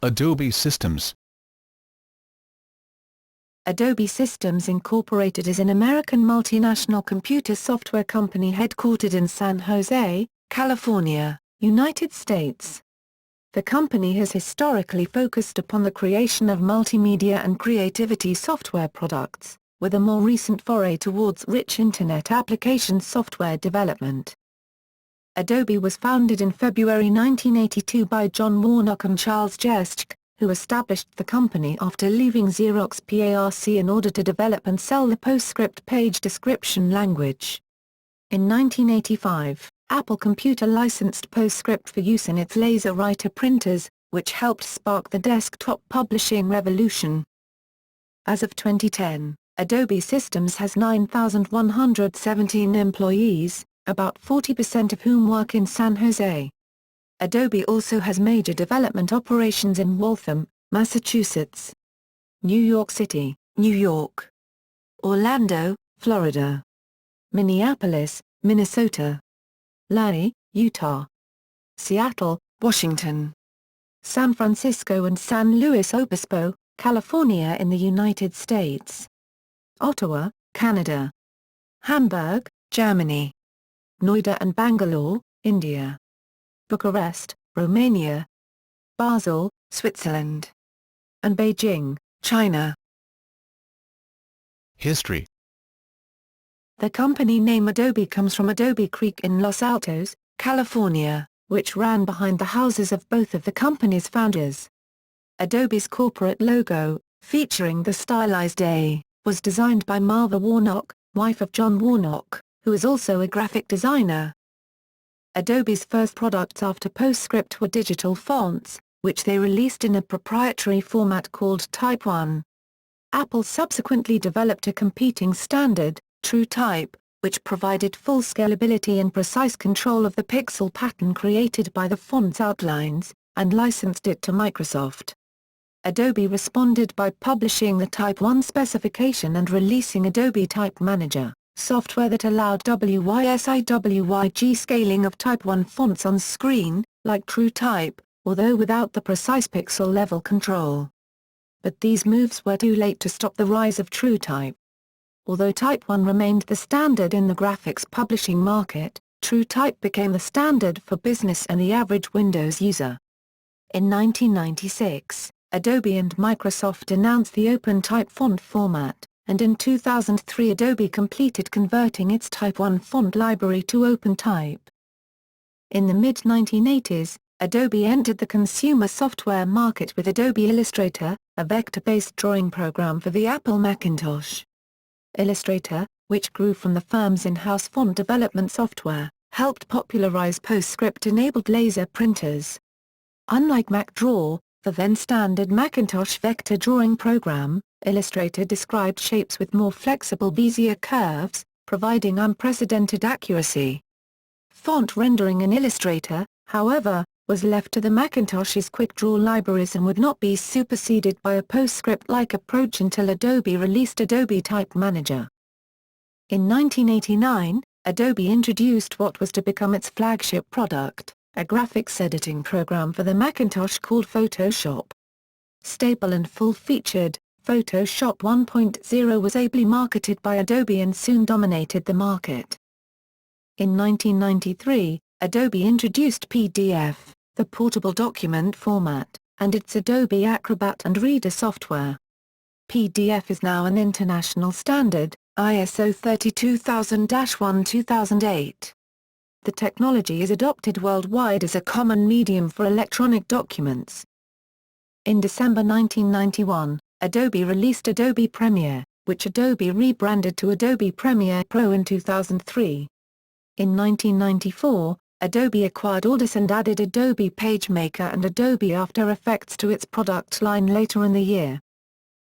Adobe Systems. Adobe Systems Incorporated is an American multinational computer software company headquartered in San Jose, California, United States. The company has historically focused upon the creation of multimedia and creativity software products, with a more recent foray towards rich Internet application software development. Adobe was founded in February 1982 by John Warnock and Charles Jestke, who established the company after leaving Xerox PLC in order to develop and sell the PostScript page description language. In 1985, Apple Computer licensed PostScript for use in its laser writer printers, which helped spark the desktop publishing revolution. As of 2010, Adobe Systems has 9,117 employees, about 40% of whom work in San Jose. Adobe also has major development operations in Waltham, Massachusetts, New York City, New York, Orlando, Florida, Minneapolis, Minnesota, Lehi, Utah, Seattle, Washington, San Francisco and San Luis Obispo, California in the United States, Ottawa, Canada, Hamburg, Germany, Noida and Bangalore, India, Bucharest, Romania, Basel, Switzerland, and Beijing, China. History. The company name Adobe comes from Adobe Creek in Los Altos, California, which ran behind the houses of both of the company's founders. Adobe's corporate logo, featuring the stylized A, was designed by Marva Warnock, wife of John Warnock, who is also a graphic designer. Adobe's first products after PostScript were digital fonts, which they released in a proprietary format called Type 1. Apple subsequently developed a competing standard, TrueType, which provided full scalability and precise control of the pixel pattern created by the font's outlines, and licensed it to Microsoft. Adobe responded by publishing the Type 1 specification and releasing Adobe Type Manager, software that allowed WYSIWYG scaling of Type 1 fonts on screen, like TrueType, although without the precise pixel-level control. But these moves were too late to stop the rise of TrueType. Although Type 1 remained the standard in the graphics publishing market, TrueType became the standard for business and the average Windows user. In 1996, Adobe and Microsoft announced the OpenType font format, and in 2003 Adobe completed converting its Type 1 font library to OpenType. In the mid-1980s, Adobe entered the consumer software market with Adobe Illustrator, a vector-based drawing program for the Apple Macintosh. Illustrator, which grew from the firm's in-house font development software, helped popularize PostScript-enabled laser printers. Unlike MacDraw, the then-standard Macintosh vector drawing program, Illustrator described shapes with more flexible Bezier curves, providing unprecedented accuracy. Font rendering in Illustrator, however, was left to the Macintosh's quick-draw libraries and would not be superseded by a PostScript-like approach until Adobe released Adobe Type Manager. In 1989, Adobe introduced what was to become its flagship product, a graphics editing program for the Macintosh called Photoshop. Stable and full-featured, Photoshop 1.0 was ably marketed by Adobe and soon dominated the market. In 1993, Adobe introduced PDF, the portable document format, and its Adobe Acrobat and Reader software. PDF is now an international standard, ISO 32000-1 2008. The technology is adopted worldwide as a common medium for electronic documents. In December 1991, Adobe released Adobe Premiere, which Adobe rebranded to Adobe Premiere Pro in 2003. In 1994, Adobe acquired Audis and added Adobe PageMaker and Adobe After Effects to its product line later in the year.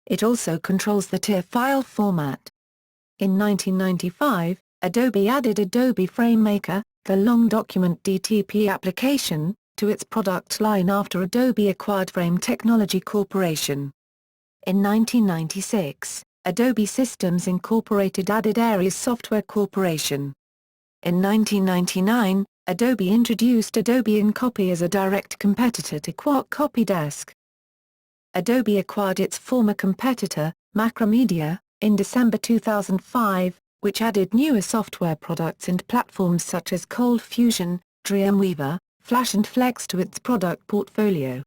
It also controls the TIFF file format. In 1995, Adobe added Adobe FrameMaker, the long document DTP application, to its product line after Adobe acquired Frame Technology Corporation. In 1996, Adobe Systems Incorporated added Ares Software Corporation. In 1999, Adobe introduced Adobe InCopy as a direct competitor to Quark CopyDesk. Adobe acquired its former competitor, Macromedia, in December 2005, which added newer software products and platforms such as Cold Fusion, Dreamweaver, Flash and Flex to its product portfolio.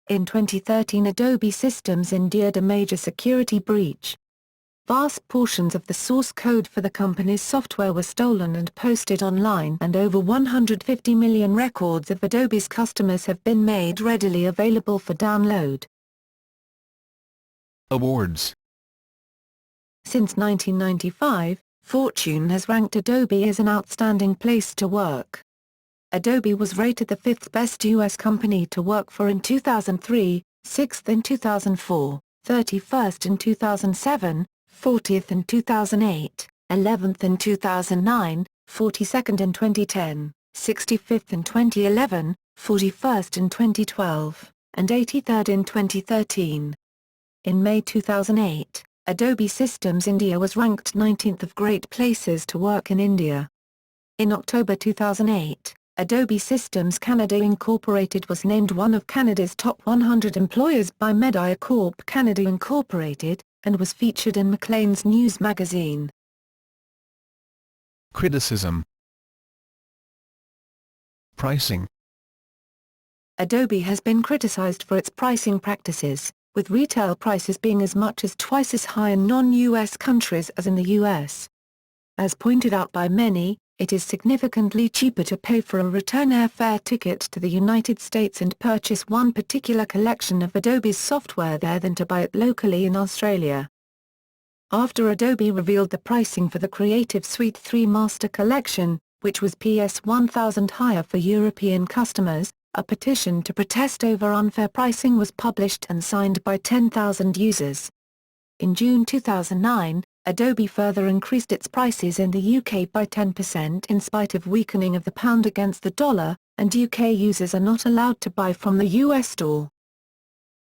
In 2013, Adobe Systems endured a major security breach. Vast portions of the source code for the company's software were stolen and posted online, and over 150 million records of Adobe's customers have been made readily available for download. Awards. Since 1995, Fortune has ranked Adobe as an outstanding place to work. Adobe was rated the 5th best U.S. company to work for in 2003, 6th in 2004, 31st in 2007, 40th in 2008, 11th in 2009, 42nd in 2010, 65th in 2011, 41st in 2012, and 83rd in 2013. In May 2008, Adobe Systems India was ranked 19th of Great Places to Work in India. In October 2008, Adobe Systems Canada Incorporated was named one of Canada's top 100 employers by MediaCorp Canada Incorporated, and was featured in Maclean's News magazine. Criticism. Pricing. Adobe has been criticized for its pricing practices, with retail prices being as much as twice as high in non-US countries as in the US. As pointed out by many, it is significantly cheaper to pay for a return airfare ticket to the United States and purchase one particular collection of Adobe's software there than to buy it locally in Australia. After Adobe revealed the pricing for the Creative Suite 3 Master Collection, which was PS 1,000 higher for European customers, a petition to protest over unfair pricing was published and signed by 10,000 users. In June 2009, Adobe further increased its prices in the UK by 10% in spite of weakening of the pound against the dollar, and UK users are not allowed to buy from the US store.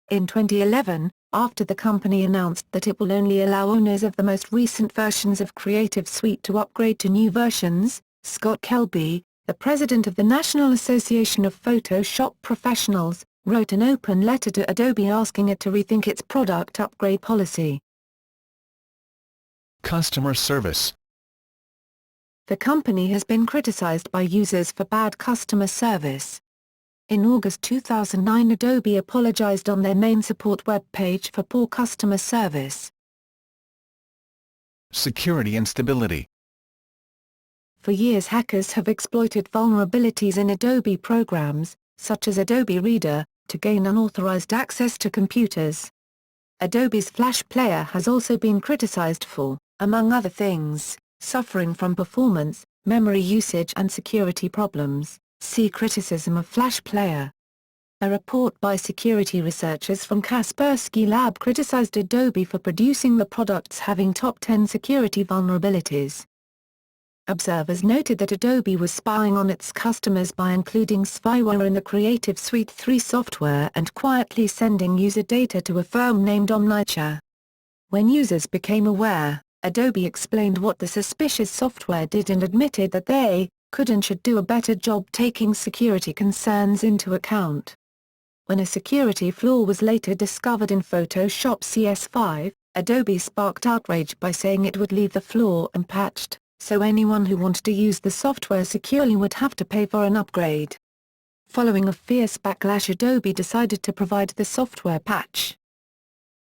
In 2011, after the company announced that it will only allow owners of the most recent versions of Creative Suite to upgrade to new versions, Scott Kelby, the president of the National Association of Photoshop Professionals, wrote an open letter to Adobe asking it to rethink its product upgrade policy. Customer service. The company has been criticized by users for bad customer service. In August 2009, Adobe apologized on their main support web page for poor customer service. Security and stability. For years, hackers have exploited vulnerabilities in Adobe programs, such as Adobe Reader, to gain unauthorized access to computers. Adobe's Flash Player has also been criticized for, among other things, suffering from performance, memory usage and security problems. See Criticism of Flash Player. A report by security researchers from Kaspersky Lab criticized Adobe for producing the products having top 10 security vulnerabilities. Observers noted that Adobe was spying on its customers by including spyware in the Creative Suite 3 software and quietly sending user data to a firm named Omniture. When users became aware, Adobe explained what the suspicious software did and admitted that they could and should do a better job taking security concerns into account. When a security flaw was later discovered in Photoshop CS5, Adobe sparked outrage by saying it would leave the flaw unpatched, so anyone who wanted to use the software securely would have to pay for an upgrade. Following a fierce backlash, Adobe decided to provide the software patch.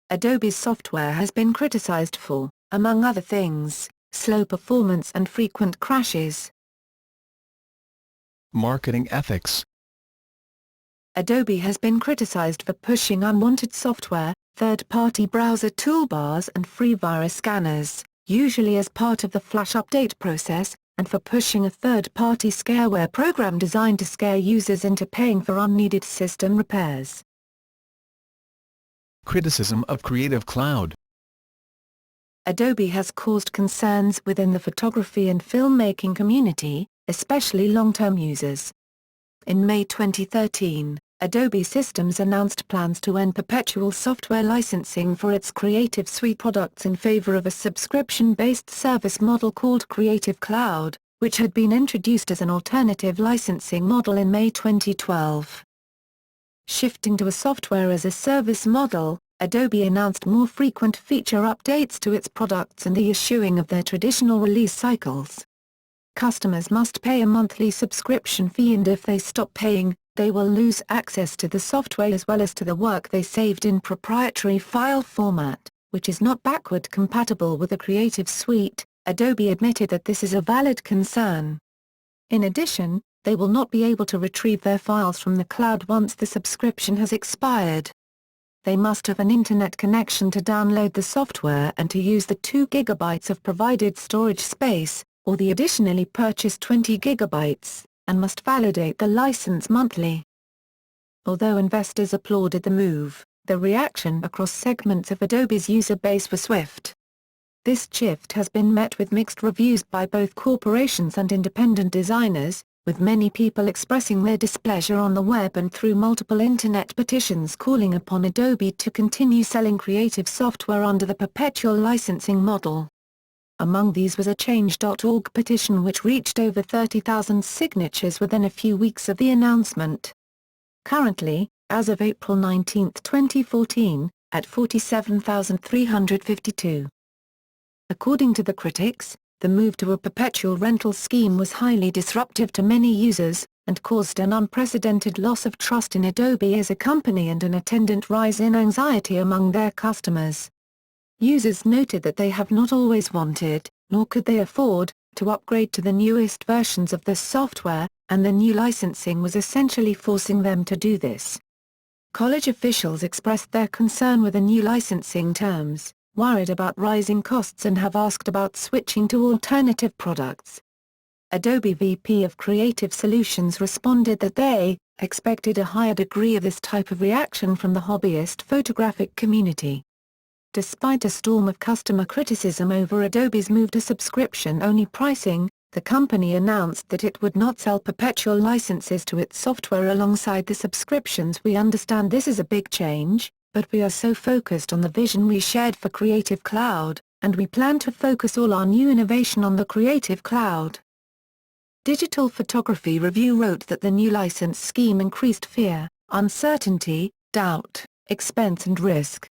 Adobe's software has been criticized for, among other things, slow performance and frequent crashes. Marketing ethics. Adobe has been criticized for pushing unwanted software, third-party browser toolbars and free virus scanners, usually as part of the Flash update process, and for pushing a third-party scareware program designed to scare users into paying for unneeded system repairs. Criticism of Creative Cloud. Adobe has caused concerns within the photography and filmmaking community, especially long-term users. In May 2013, Adobe Systems announced plans to end perpetual software licensing for its Creative Suite products in favor of a subscription-based service model called Creative Cloud, which had been introduced as an alternative licensing model in May 2012. Shifting to a software-as-a-service model, Adobe announced more frequent feature updates to its products and the eschewing of their traditional release cycles. Customers must pay a monthly subscription fee, and if they stop paying, they will lose access to the software as well as to the work they saved in proprietary file format, which is not backward compatible with the Creative Suite. Adobe admitted that this is a valid concern. In addition, they will not be able to retrieve their files from the cloud once the subscription has expired. They must have an internet connection to download the software and to use the 2 GB of provided storage space, or the additionally purchased 20 GB, and must validate the license monthly. Although investors applauded the move, the reaction across segments of Adobe's user base was swift. This shift has been met with mixed reviews by both corporations and independent designers, with many people expressing their displeasure on the web and through multiple internet petitions calling upon Adobe to continue selling creative software under the perpetual licensing model. Among these was a Change.org petition which reached over 30,000 signatures within a few weeks of the announcement. Currently, as of April 19, 2014, at 47,352. According to the critics, the move to a perpetual rental scheme was highly disruptive to many users, and caused an unprecedented loss of trust in Adobe as a company and an attendant rise in anxiety among their customers. Users noted that they have not always wanted, nor could they afford, to upgrade to the newest versions of the software, and the new licensing was essentially forcing them to do this. College officials expressed their concern with the new licensing terms, worried about rising costs, and have asked about switching to alternative products. Adobe VP of Creative Solutions responded that they expected a higher degree of this type of reaction from the hobbyist photographic community. Despite a storm of customer criticism over Adobe's move to subscription-only pricing, the company announced that it would not sell perpetual licenses to its software alongside the subscriptions. "We understand this is a big change, but we are so focused on the vision we shared for Creative Cloud, and we plan to focus all our new innovation on the Creative Cloud." Digital Photography Review wrote that the new license scheme increased fear, uncertainty, doubt, expense and risk.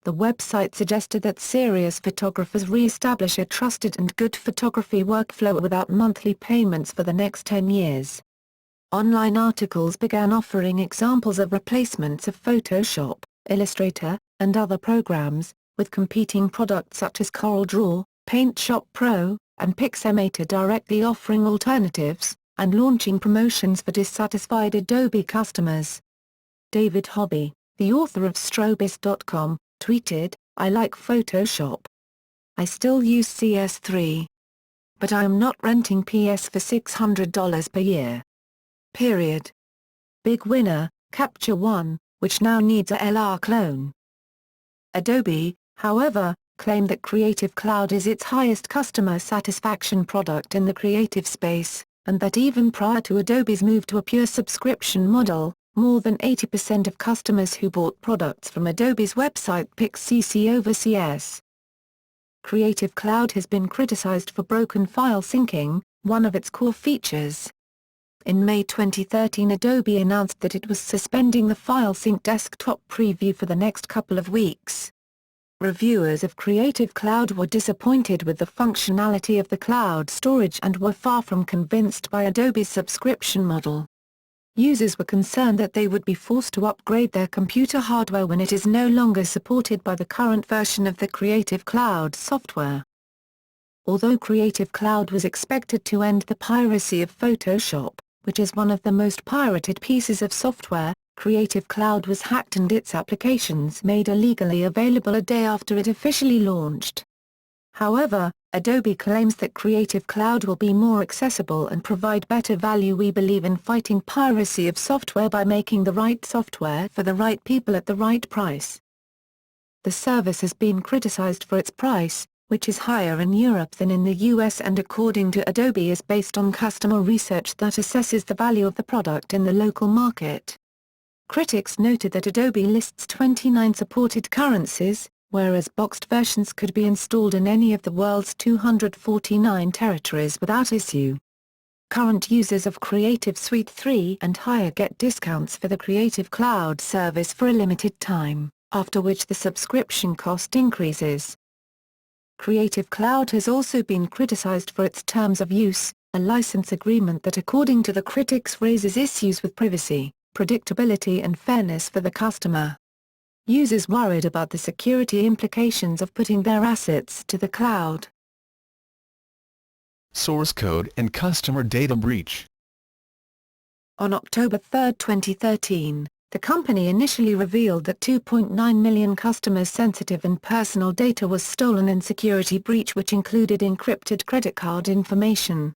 The website suggested that serious photographers re-establish a trusted and good photography workflow without monthly payments for the next 10 years. Online articles began offering examples of replacements of Photoshop, Illustrator, and other programs, with competing products such as CorelDRAW, PaintShop Pro, and Pixamator directly offering alternatives, and launching promotions for dissatisfied Adobe customers. David Hobby, the author of Strobist.com, tweeted, "I like Photoshop. I still use CS3. But I am not renting PS for $600 per year. Period. Big winner, Capture One, which now needs a LR clone." Adobe, however, claimed that Creative Cloud is its highest customer satisfaction product in the creative space, and that even prior to Adobe's move to a pure subscription model, more than 80% of customers who bought products from Adobe's website picked CC over CS. Creative Cloud has been criticized for broken file syncing, one of its core features. In May 2013, Adobe announced that it was suspending the File Sync desktop preview for the next couple of weeks. Reviewers of Creative Cloud were disappointed with the functionality of the cloud storage and were far from convinced by Adobe's subscription model. Users were concerned that they would be forced to upgrade their computer hardware when it is no longer supported by the current version of the Creative Cloud software. Although Creative Cloud was expected to end the piracy of Photoshop, which is one of the most pirated pieces of software, Creative Cloud was hacked and its applications made illegally available a day after it officially launched. However, Adobe claims that Creative Cloud will be more accessible and provide better value. "We believe in fighting piracy of software by making the right software for the right people at the right price." The service has been criticized for its price, which is higher in Europe than in the US, and according to Adobe is based on customer research that assesses the value of the product in the local market. Critics noted that Adobe lists 29 supported currencies, whereas boxed versions could be installed in any of the world's 249 territories without issue. Current users of Creative Suite 3 and higher get discounts for the Creative Cloud service for a limited time, after which the subscription cost increases. Creative Cloud has also been criticized for its terms of use, a license agreement that according to the critics raises issues with privacy, predictability and fairness for the customer. Users worried about the security implications of putting their assets to the cloud. Source code and customer data breach. On October 3, 2013, the company initially revealed that 2.9 million customers' sensitive and personal data was stolen in security breach which included encrypted credit card information.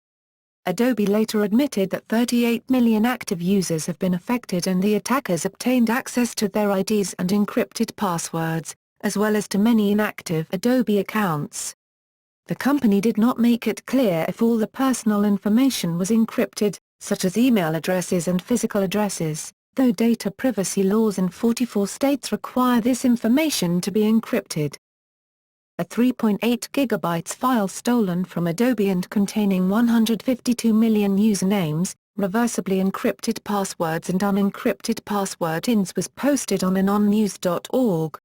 Adobe later admitted that 38 million active users have been affected and the attackers obtained access to their IDs and encrypted passwords, as well as to many inactive Adobe accounts. The company did not make it clear if all the personal information was encrypted, such as email addresses and physical addresses, though data privacy laws in 44 states require this information to be encrypted. A 3.8 GB file stolen from Adobe and containing 152 million usernames, reversibly encrypted passwords and unencrypted password-ins was posted on anonnews.org.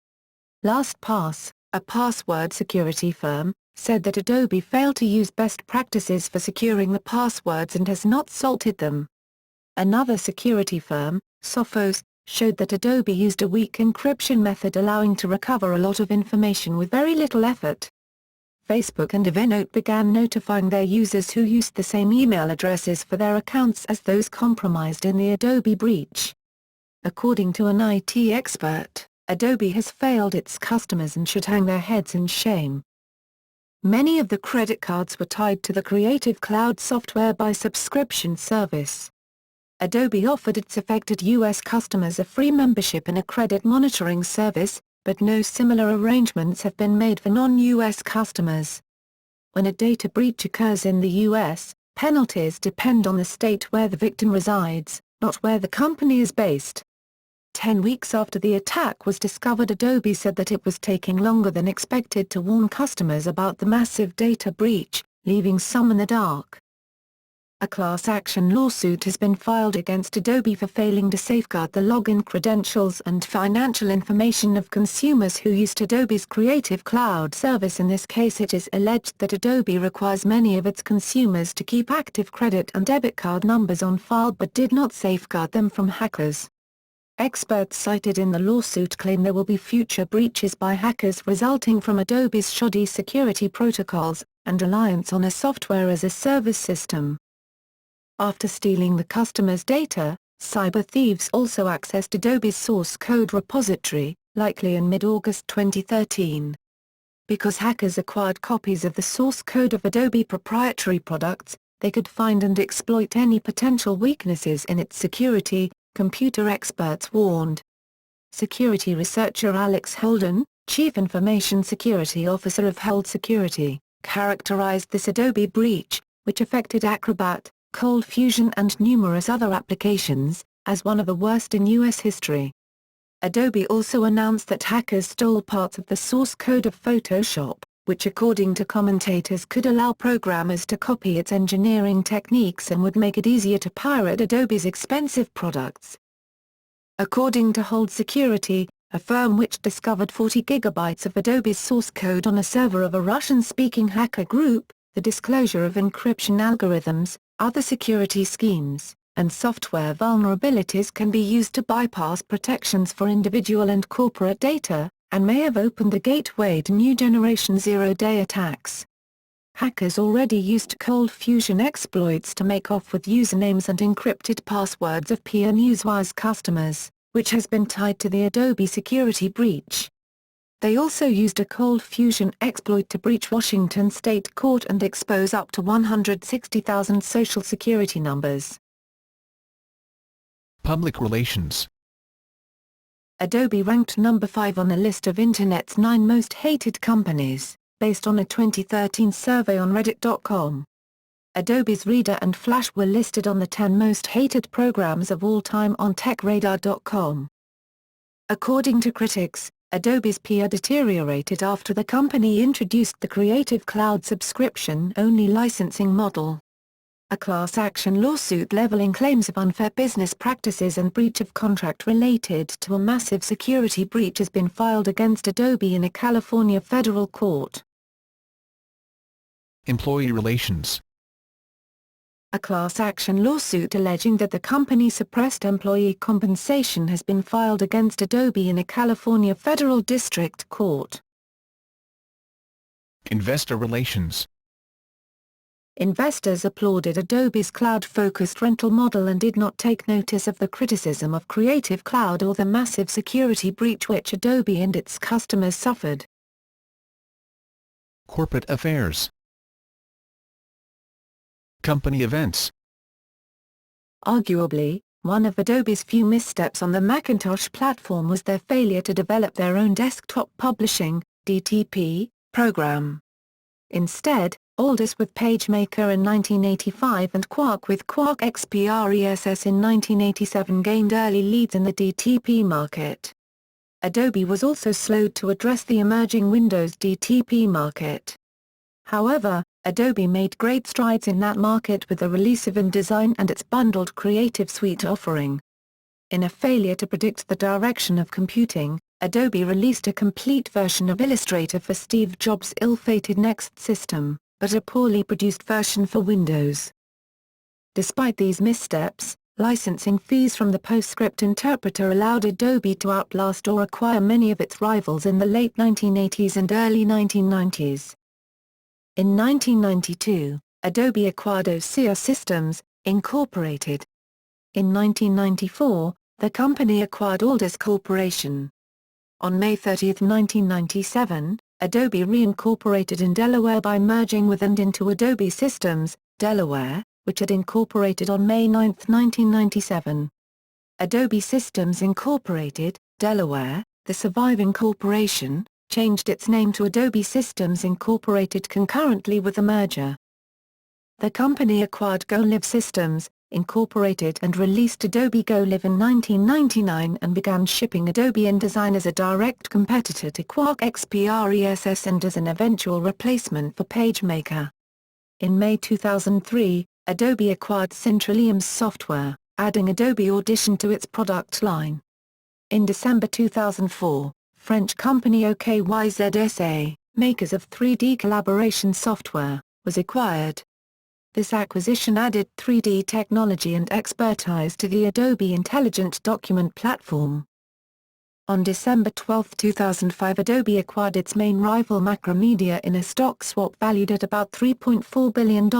LastPass, a password security firm, said that Adobe failed to use best practices for securing the passwords and has not salted them. Another security firm, Sophos, showed that Adobe used a weak encryption method allowing to recover a lot of information with very little effort. Facebook and Evernote began notifying their users who used the same email addresses for their accounts as those compromised in the Adobe breach. According to an IT expert, Adobe has failed its customers and should hang their heads in shame. Many of the credit cards were tied to the Creative Cloud software by subscription service. Adobe offered its affected U.S. customers a free membership in a credit monitoring service, but no similar arrangements have been made for non-U.S. customers. When a data breach occurs in the U.S., penalties depend on the state where the victim resides, not where the company is based. 10 weeks after the attack was discovered, Adobe said that it was taking longer than expected to warn customers about the massive data breach, leaving some in the dark. A class action lawsuit has been filed against Adobe for failing to safeguard the login credentials and financial information of consumers who used Adobe's Creative Cloud service. In this case, it is alleged that Adobe requires many of its consumers to keep active credit and debit card numbers on file but did not safeguard them from hackers. Experts cited in the lawsuit claim there will be future breaches by hackers resulting from Adobe's shoddy security protocols and reliance on a software-as-a-service system. After stealing the customer's data, cyber thieves also accessed Adobe's source code repository, likely in mid-August 2013. Because hackers acquired copies of the source code of Adobe proprietary products, they could find and exploit any potential weaknesses in its security, computer experts warned. Security researcher Alex Holden, Chief Information Security Officer of Hold Security, characterized this Adobe breach, which affected Acrobat, Cold Fusion and numerous other applications, as one of the worst in U.S. history. Adobe also announced that hackers stole parts of the source code of Photoshop, which according to commentators could allow programmers to copy its engineering techniques and would make it easier to pirate Adobe's expensive products. According to Hold Security, a firm which discovered 40 gigabytes of Adobe's source code on a server of a Russian-speaking hacker group, the disclosure of encryption algorithms, other security schemes, and software vulnerabilities can be used to bypass protections for individual and corporate data, and may have opened the gateway to new generation zero-day attacks. Hackers already used Cold Fusion exploits to make off with usernames and encrypted passwords of PR Newswire's customers, which has been tied to the Adobe security breach. They also used a Cold Fusion exploit to breach Washington State Court and expose up to 160,000 Social Security numbers. Public relations. Adobe ranked number 5 on a list of Internet's 9 most hated companies, based on a 2013 survey on Reddit.com. Adobe's Reader and Flash were listed on the 10 most hated programs of all time on TechRadar.com. According to critics, Adobe's PR deteriorated after the company introduced the Creative Cloud subscription-only licensing model. A class action lawsuit leveling claims of unfair business practices and breach of contract related to a massive security breach has been filed against Adobe in a California federal court. Employee relations. A class action lawsuit alleging that the company suppressed employee compensation has been filed against Adobe in a California federal district court. Investor relations. Investors applauded Adobe's cloud-focused rental model and did not take notice of the criticism of Creative Cloud or the massive security breach which Adobe and its customers suffered. Corporate affairs. Company events. Arguably, one of Adobe's few missteps on the Macintosh platform was their failure to develop their own desktop publishing (DTP) program. Instead, Aldus with PageMaker in 1985 and Quark with Quark XPRESS in 1987 gained early leads in the DTP market. Adobe was also slowed to address the emerging Windows DTP market. However, Adobe made great strides in that market with the release of InDesign and its bundled Creative Suite offering. In a failure to predict the direction of computing, Adobe released a complete version of Illustrator for Steve Jobs' ill-fated Next system, but a poorly produced version for Windows. Despite these missteps, licensing fees from the PostScript interpreter allowed Adobe to outlast or acquire many of its rivals in the late 1980s and early 1990s. In 1992, Adobe acquired Adobe Systems, Incorporated. In 1994, the company acquired Aldus Corporation. On May 30, 1997, Adobe reincorporated in Delaware by merging with and into Adobe Systems, Delaware, which had incorporated on May 9, 1997. Adobe Systems Incorporated, Delaware, the surviving corporation, changed its name to Adobe Systems Incorporated concurrently with the merger. The company acquired GoLive Systems, Incorporated and released Adobe GoLive in 1999 and began shipping Adobe InDesign as a direct competitor to Quark XPRESS and as an eventual replacement for PageMaker. In May 2003, Adobe acquired Centralium's software, adding Adobe Audition to its product line. In December 2004, French company OKYZSA, makers of 3D collaboration software, was acquired. This acquisition added 3D technology and expertise to the Adobe Intelligent Document Platform. On December 12, 2005, Adobe acquired its main rival Macromedia in a stock swap valued at about $3.4 billion,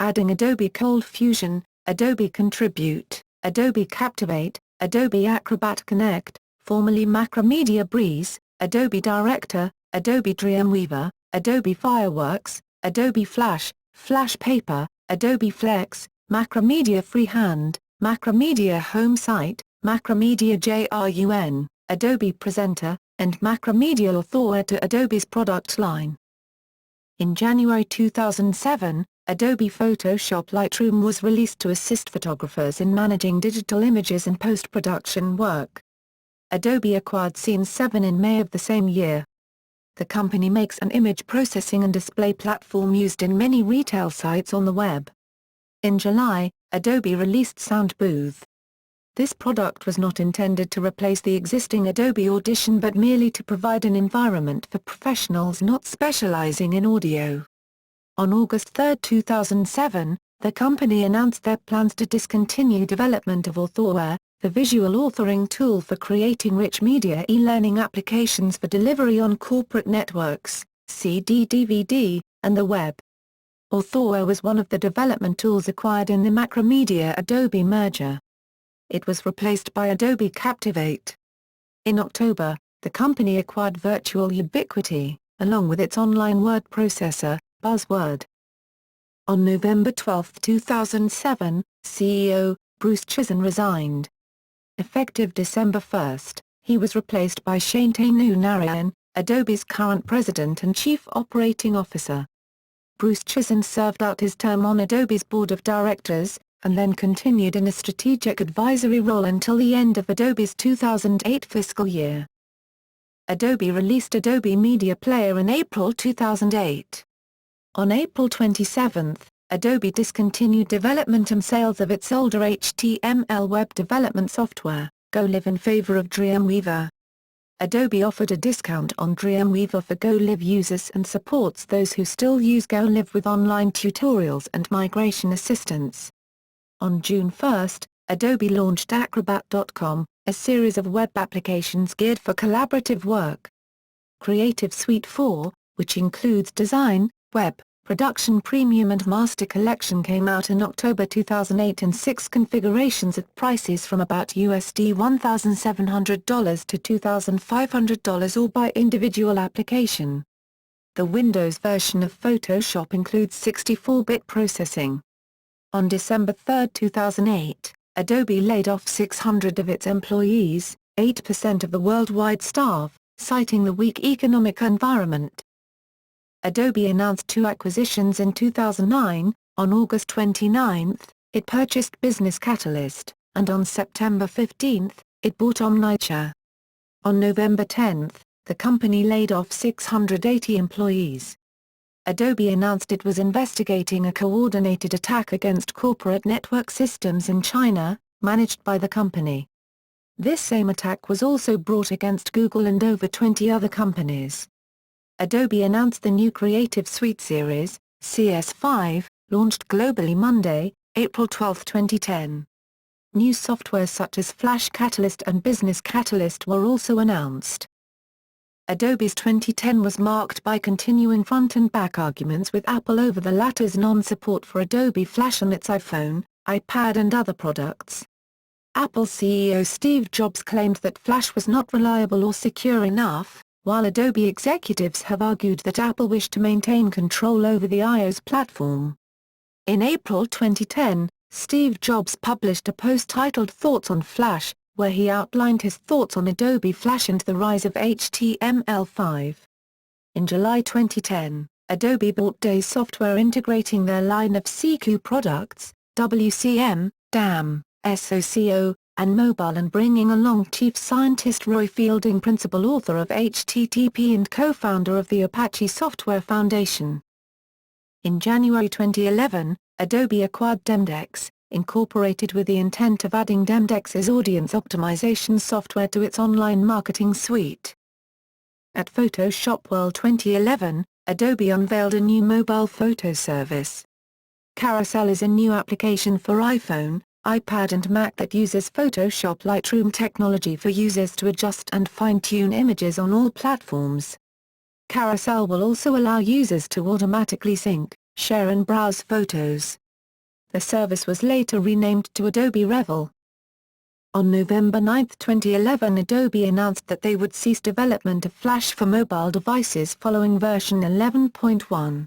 adding Adobe Cold Fusion, Adobe Contribute, Adobe Captivate, Adobe Acrobat Connect, formerly Macromedia Breeze, Adobe Director, Adobe Dreamweaver, Adobe Fireworks, Adobe Flash, Flash Paper, Adobe Flex, Macromedia Freehand, Macromedia Home Site, Macromedia JRUN, Adobe Presenter, and Macromedia Author to Adobe's product line. In January 2007, Adobe Photoshop Lightroom was released to assist photographers in managing digital images and post-production work. Adobe acquired Scene 7 in May of the same year. The company makes an image processing and display platform used in many retail sites on the web. In July, Adobe released Sound Booth. This product was not intended to replace the existing Adobe Audition but merely to provide an environment for professionals not specializing in audio. On August 3, 2007, the company announced their plans to discontinue development of Authorware, the visual authoring tool for creating rich media e-learning applications for delivery on corporate networks, CD/DVD, and the web. Authorware was one of the development tools acquired in the Macromedia-Adobe merger. It was replaced by Adobe Captivate. In October, the company acquired Virtual Ubiquity, along with its online word processor, Buzzword. On November 12, 2007, CEO, Bruce Chizen resigned. Effective December 1, he was replaced by Shantanu Narayan, Adobe's current president and chief operating officer. Bruce Chizen served out his term on Adobe's board of directors, and then continued in a strategic advisory role until the end of Adobe's 2008 fiscal year. Adobe released Adobe Media Player in April 2008. On April 27, Adobe discontinued development and sales of its older HTML web development software, GoLive, in favor of Dreamweaver. Adobe offered a discount on Dreamweaver for GoLive users and supports those who still use GoLive with online tutorials and migration assistance. On June 1, Adobe launched Acrobat.com, a series of web applications geared for collaborative work. Creative Suite 4, which includes Design, Web, Production Premium and Master Collection, came out in October 2008 in 6 configurations at prices from about $1,700 to $2,500 or by individual application. The Windows version of Photoshop includes 64-bit processing. On December 3, 2008, Adobe laid off 600 of its employees, 8% of the worldwide staff, citing the weak economic environment. Adobe announced 2 acquisitions in 2009. On August 29, it purchased Business Catalyst, and on September 15, it bought Omniture. On November 10, the company laid off 680 employees. Adobe announced it was investigating a coordinated attack against corporate network systems in China, managed by the company. This same attack was also brought against Google and over 20 other companies. Adobe announced the new Creative Suite series, CS5, launched globally Monday, April 12, 2010. New software such as Flash Catalyst and Business Catalyst were also announced. Adobe's 2010 was marked by continuing front and back arguments with Apple over the latter's non-support for Adobe Flash on its iPhone, iPad and other products. Apple CEO Steve Jobs claimed that Flash was not reliable or secure enough, while Adobe executives have argued that Apple wished to maintain control over the iOS platform. In April 2010, Steve Jobs published a post titled Thoughts on Flash, where he outlined his thoughts on Adobe Flash and the rise of HTML5. In July 2010, Adobe bought Day Software, integrating their line of CQ products, WCM, DAM, SOCO, and Mobile, and bringing along chief scientist Roy Fielding, principal author of HTTP and co-founder of the Apache Software Foundation. In January 2011, Adobe acquired Demdex, Incorporated, with the intent of adding Demdex's audience optimization software to its online marketing suite. At Photoshop World 2011, Adobe unveiled a new mobile photo service. Carousel is a new application for iPhone, iPad and Mac that uses Photoshop Lightroom technology for users to adjust and fine-tune images on all platforms. Carousel will also allow users to automatically sync, share and browse photos. The service was later renamed to Adobe Revel. On November 9, 2011, Adobe announced that they would cease development of Flash for mobile devices following version 11.1.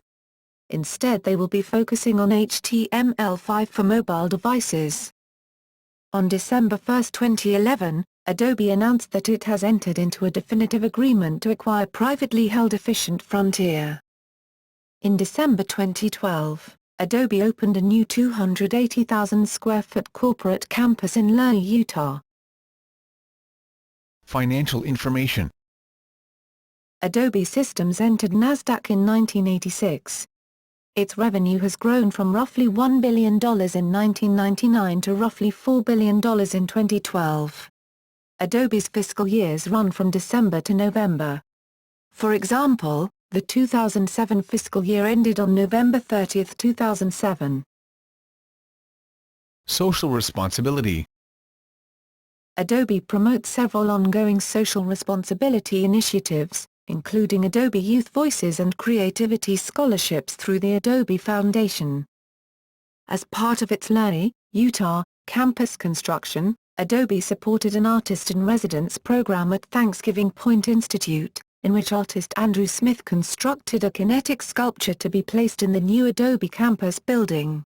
Instead, they will be focusing on HTML5 for mobile devices. On December 1, 2011, Adobe announced that it has entered into a definitive agreement to acquire privately held Efficient Frontier. In December 2012, Adobe opened a new 280,000 square foot corporate campus in Lehi, Utah. Financial information. Adobe Systems entered NASDAQ in 1986. Its revenue has grown from roughly $1 billion in 1999 to roughly $4 billion in 2012. Adobe's fiscal years run from December to November. For example, the 2007 fiscal year ended on November 30, 2007. Social responsibility. Adobe promotes several ongoing social responsibility initiatives, including Adobe Youth Voices and Creativity Scholarships through the Adobe Foundation. As part of its Lehi, Utah, campus construction, Adobe supported an Artist-in-Residence program at Thanksgiving Point Institute, in which artist Andrew Smith constructed a kinetic sculpture to be placed in the new Adobe campus building.